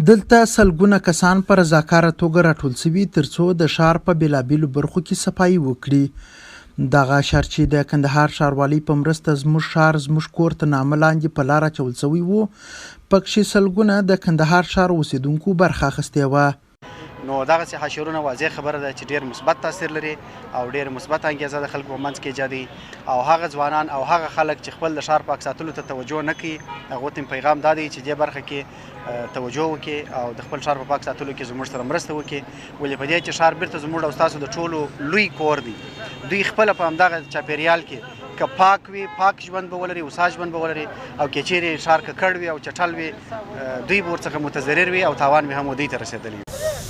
دلته سلګونه کسان په رضاکاره توګه راټول شوي ترڅو د ښار په بېلابېلو برخو کې صفایي وکړي. دغه اشر چې د کندهار ښاروالۍ په مرسته زموږ ښار زموږ کور ته نامه لاندې په لار اچول شوی و، پکښې سلګونه د کندهار ښار اوسېدونکو برخه اخیستې وه. نو دغسې حشرونه واضح خبره ده چې ډېر مثبت تاثیر لري او ډېر مثبت انګیزه د خلکو په منځ کې ایجادوي، او هغه ځوانان او هغه خلک چې خپل د ښار پاک ساتلو ته توجه نه کوي، هغو ته پیغام دا دی چې دې برخه کې توجه وکړي او د خپل ښار په پاک ساتلو کې زموږ سره مرسته وکړي، ولې په دې چې ښار بیرته زموږ او ستاسو د ټولو لوی کور دی. دوی خپله په همدغه چاپېریال کې که پاک وي، پاک ژوند به ولري، هوسا ژوند به ولري، او که چیرې ښار ککړ وي او چټل وي، دوی به ورڅخه متضرر وي او تاوان به هم دوی ته رسېدلی وي.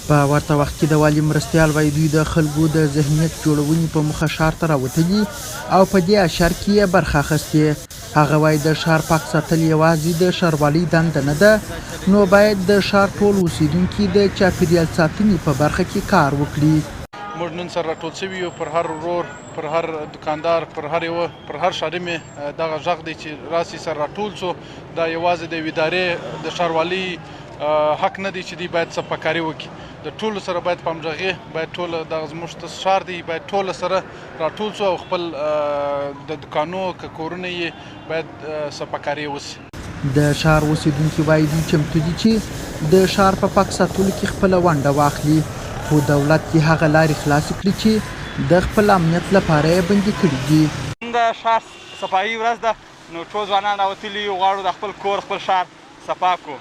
په ورته وخت کې د والي مرستیال وایي دوی د خلکو د ذهنیت جوړونې په موخه ښار ته راوتلي او په دې اشر کې یې برخه اخیستې. هغه وایي د ښار پاک ساتل یوازې د ښاروالۍ دنده نه ده، نو باید د ښار ټول اوسیدونکي د چاپیریال ساتنې په برخه کې کار وکړي. موږ نن سره راټول شوي یو، پر هر ورور، پر هر دکاندار، پر هر یوه، پر هر ښاري مې دغه غږ دی چې راسي سره راټول سو. دا یوازې د یوې ادارې د ښاروالۍ حق نه دی چې دوی باید صفاکاري وکړي. د ټولو سره باید په همغږي، باید ټول دغه زموږ ښار دی، باید ټول سره راټول سو او خپل د دکانو که کورونه یې باید صفاکاري وسي. د ښار اوسیدونکي وایي دوی چمتو دي چې د ښار په پاک ساتلو کې خپله ونډه واخلي، خو دولت یې هغه لارې خلاصې کړي چې د خپل امنیت لپاره یې بندي کړي دي. د ښار صفایي ورځ ده، نو ټول ځوانان راوتلي یو، غواړو د خپل کور خپل ښار صفا کړو.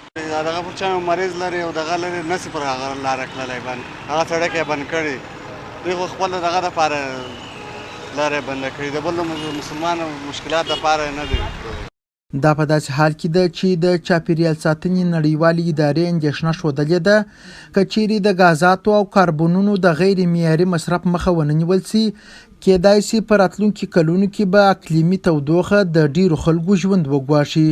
دغه پر چا مریض لري او دغه لري نسي پر هغه لاره تللی بند، هغه سړک یې بند کړي. دوی خو خپل دغه دپاره لاره یې بنده کړي، د بل مسلمان مشکلات دپاره یې نه دی. دا په داسې حال کې ده چې د چاپیریال ساتنې نړیوالې ادارې اندېښنه ښودلې ده که چیرې د غازاتو او کاربونونو د غیر معیاري مصرف مخه ونه نیول سي، کیدای سي په راتلونکي کلونو کې به اقلیمي تودوخه د ډیرو خلکو ژوند وګواښي.